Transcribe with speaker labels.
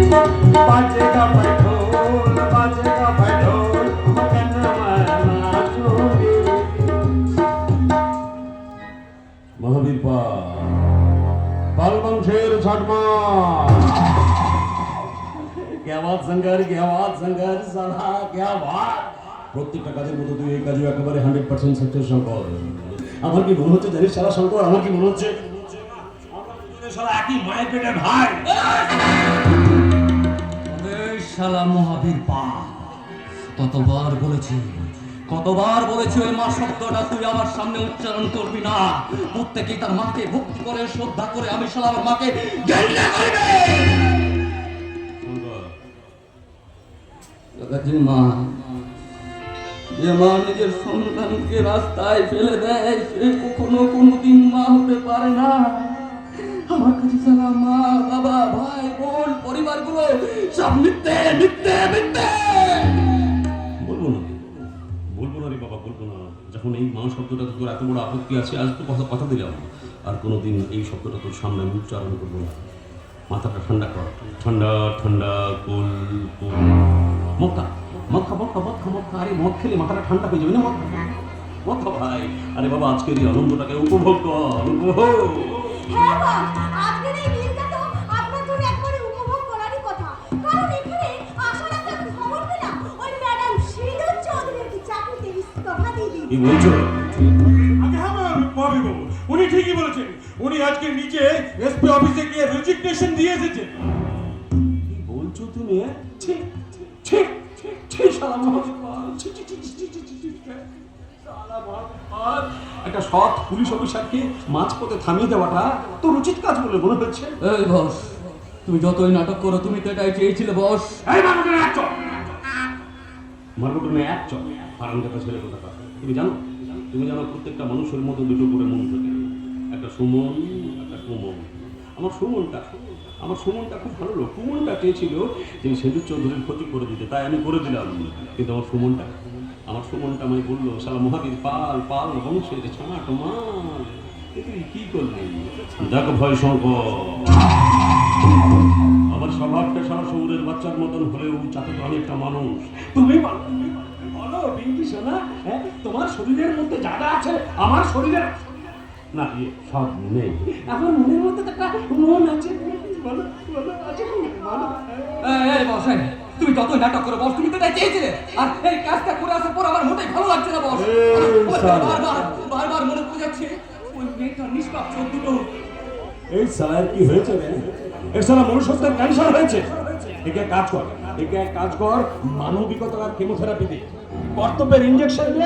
Speaker 1: बाजेगा भाई ढोल बाजेगा भाई ढोल नाचोगे। महावीर पाल वंशेर छठमा क्या बात शंकर साला क्या बात। প্রত্যেকটা কাজের মতো তুই এই কাজে একেবারে 100% সাকসেস শঙ্কর। আমার কি মনে হচ্ছে জানিস সারা শঙ্কর, আমার কি মনে হচ্ছে আমরা দুজনে সারা একই মায়ের পেটের ভাই।
Speaker 2: শালা মহাবীর পা, কতবার বলেছি ওই মা শব্দটা তুই আমার সামনে উচ্চারণ করবি না। প্রত্যেকেই তার মাকে ভক্তি করে শ্রদ্ধা করে, আমি শালা আমার মাকে ঘৃণা করিবে। মা, যে মা নিজের সন্তানকে রাস্তায় ফেলে দেয় সে কখনো কোনোদিন মা হতে পারে না। আমার কাছে সারা মা বাবা ভাই বোন পরিবারগুলো সব মিথ্যে।
Speaker 1: বলবো না রে বাবা, বলবো না। যখন এই মা শব্দটা তোর এত বড় আপত্তি আছে, আজ তো কথা দিলাম আর কোনোদিন এই শব্দটা তোর সামনে আমি উচ্চারণ করবো না। মাথাটা ঠান্ডা কর, ঠান্ডা কুল মক্কা। আরে মদ খেলে মাথাটা ঠান্ডা হয়ে যাবে না। মক্কা ভাই, আরে বাবা আজকের এই আনন্দটাকে উপভোগ কর।
Speaker 3: হ্যাঁ বাবা, আজকের এই দিনটা তো আপনার জন্য একবারে উপভোগ করারই কথা। কারণ এখানে আসার একটা খবর পেলাম ওই ম্যাডাম শ্রীধর চৌধুরীর চাকরিতে ইস্তফা দিয়ে দিয়েছে।
Speaker 1: কি বলছো?
Speaker 4: আগে হ্যাঁ মহাবীর বাবু, উনি ঠিকই বলেছেন। উনি আজকে নিচে এসপি অফিসে গিয়ে রেজিগনেশন দিয়ে এসেছেন।
Speaker 1: কি বলছো তুমি? ঠিক শালা একটা সৎ পুলিশ অফিসারকে মাঝপথে থামিয়ে দেওয়াটা তোর উচিত কাজ বলে মনে হচ্ছে।
Speaker 2: এই বস, তুমি যতই নাটক করো তুমি তো এটাই চেয়েছিলে বস।
Speaker 1: এই মারকুটনে এক চল হারামজাদা ছেলে কোথাকার। তুমি জানো প্রত্যেকটা মানুষের মধ্যে দুটো করে মন থাকে, একটা সুমন একটা কুমন। আমার সুমনটা খুব ভালো লোক। কুমনটা চেয়েছিল যে সেদুর চৌধুরীর ক্ষতি করে দিতে, তাই আমি করে দিলাম। কিন্তু আমার সুমনটা আমায় বললো শালা মহাবীর পাল বংশের ছাট মাল, তুই কি করলি? দেখ ভয় শঙ্কর, আমার স্বভাবটা সারা শহরের বাচ্চার মতন হলেও চাতে তো অনেকটা মানুষ। তুমি বলো বিঙ্কি সোনা, তোমার শরীরের মধ্যে যারা আছে আমার শরীরের না সব নেই। আমার মনের মধ্যে একটা মন আছে। বলো আছে বলো।
Speaker 2: এই বস, তুমি যতই নাটক করো বস, তুমি তো এটাই চেয়েছিলে। আর এই কাজটা করে আসার পর আমার মোটেই ভালো লাগছে না বস। বারবার মনে পড়ে যাচ্ছে ওই মেয়েটা নিষ্পাপ দুটো।
Speaker 1: এই সালার কি হয়েছে রে? এর সালা মনুষ্যত্বের ক্যান্সার হয়েছে। একে কাজ কর মানবিকতা আর কেমোথেরাপি দে, কর্তব্যের ইনজেকশন দে।